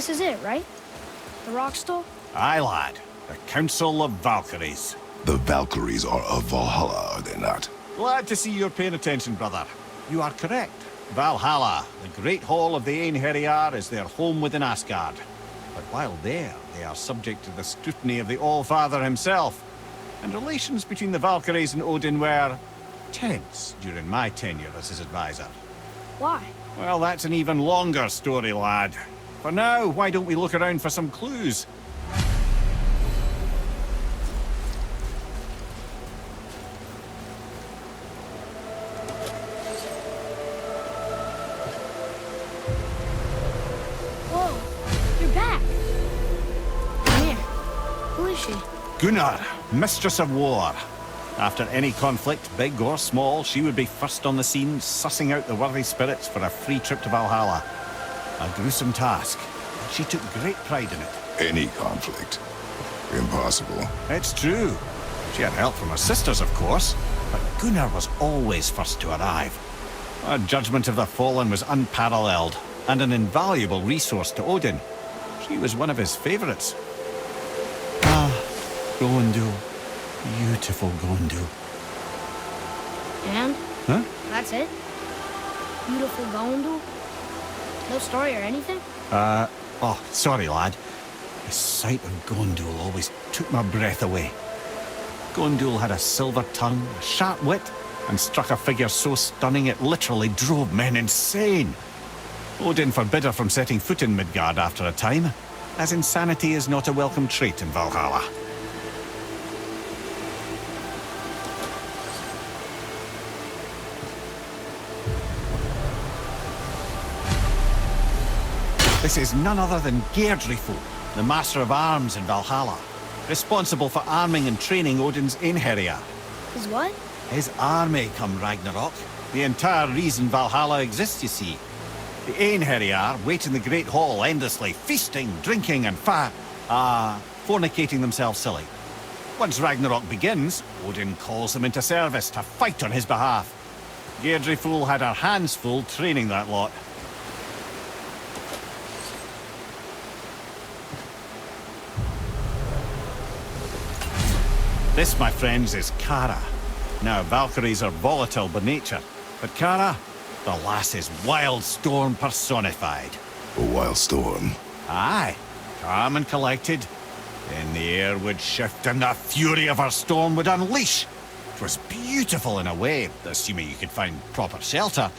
This is it, right? The rock stall? Aye, lad. The Council of Valkyries. The Valkyries are of Valhalla, are they not? Glad to see you're paying attention, brother. You are correct. Valhalla, the great hall of the Einherjar, is their home within Asgard. But while there, they are subject to the scrutiny of the All-Father himself. And relations between the Valkyries and Odin were tense during my tenure as his advisor. Why? Well, that's an even longer story, lad. For now, why don't we look around for some clues? Whoa, you're back. Mimir, who is she? Gunnar, Mistress of War. After any conflict, big or small, she would be first on the scene, sussing out the worthy spirits for a free trip to Valhalla. A gruesome task. She took great pride in it. Any conflict. Impossible. It's true. She had help from her sisters, of course, but Gunnar was always first to arrive. Her judgment of the fallen was unparalleled, and an invaluable resource to Odin. She was one of his favorites. Ah, Gondul. Beautiful Gondul. And? Huh? That's it? Beautiful Gondul? No story or anything? Oh, sorry, lad. The sight of Gondul always took my breath away. Gondul had a silver tongue, a sharp wit, and struck a figure so stunning it literally drove men insane. Odin forbid her from setting foot in Midgard after a time, as insanity is not a welcome trait in Valhalla. This is none other than Geirdriful, the Master of Arms in Valhalla, responsible for arming and training Odin's Einherjar. Is what? His army come Ragnarok. The entire reason Valhalla exists, you see. The Einherjar wait in the Great Hall endlessly, feasting, drinking, and fornicating themselves silly. Once Ragnarok begins, Odin calls them into service to fight on his behalf. Geirdriful had her hands full training that lot. This, my friends, is Kara. Now, Valkyries are volatile by nature, but Kara, the lass is wild storm personified. A wild storm. Aye, calm and collected. Then the air would shift and the fury of her storm would unleash. It was beautiful in a way, assuming you could find proper shelter.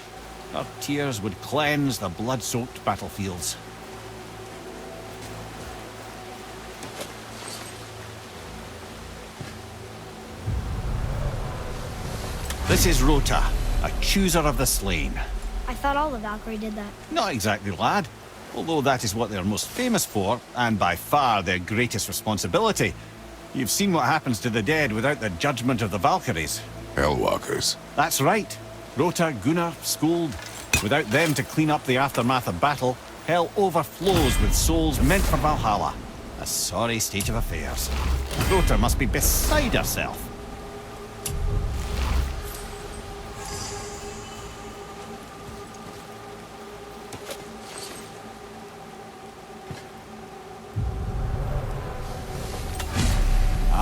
Her tears would cleanse the blood-soaked battlefields. This is Rota, a chooser of the slain. I thought all the Valkyrie did that. Not exactly, lad. Although that is what they're most famous for, and by far their greatest responsibility. You've seen what happens to the dead without the judgment of the Valkyries. Hellwalkers. That's right. Rota, Gunnar, Skuld. Without them to clean up the aftermath of battle, hell overflows with souls meant for Valhalla. A sorry state of affairs. Rota must be beside herself.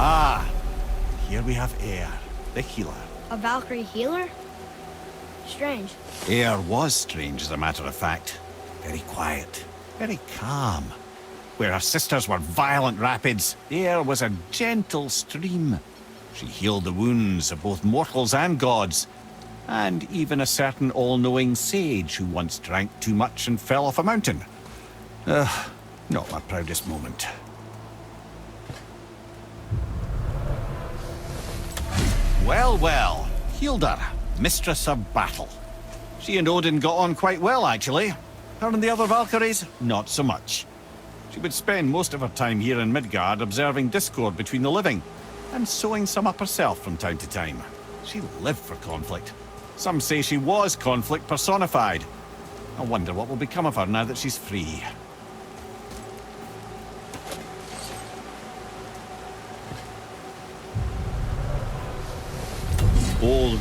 Ah, here we have Eir, the healer. A Valkyrie healer? Strange. Eir was strange, as a matter of fact. Very quiet, very calm. Where her sisters were violent rapids, Eir was a gentle stream. She healed the wounds of both mortals and gods, and even a certain all-knowing sage who once drank too much and fell off a mountain. Not my proudest moment. Well, well, healed her, Mistress of Battle. She and Odin got on quite well, actually. Her and the other Valkyries, not so much. She would spend most of her time here in Midgard observing discord between the living, and sewing some up herself from time to time. She lived for conflict. Some say she was conflict personified. I wonder what will become of her now that she's free. Sigrún,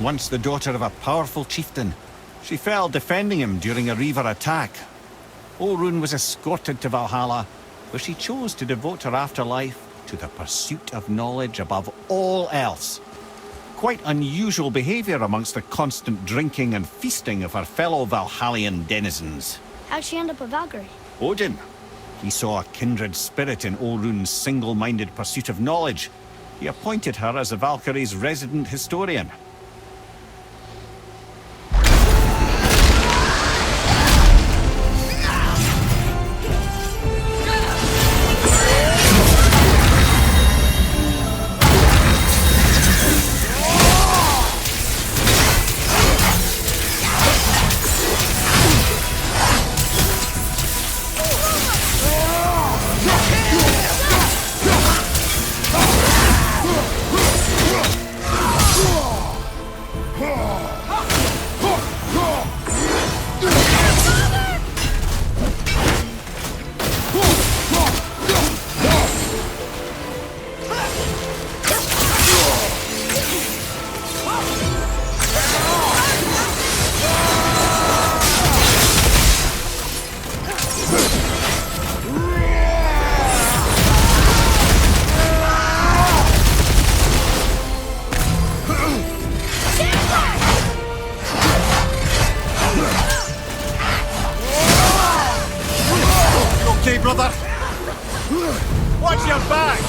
once the daughter of a powerful chieftain. She fell defending him during a Reaver attack. Orun was escorted to Valhalla, where she chose to devote her afterlife to the pursuit of knowledge above all else. Quite unusual behaviour amongst the constant drinking and feasting of her fellow Valhallian denizens. How'd she end up a Valkyrie? Odin. He saw a kindred spirit in Orun's single-minded pursuit of knowledge. He appointed her as the Valkyrie's resident historian. Okay, brother. Watch your back!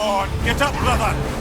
on, get up, brother!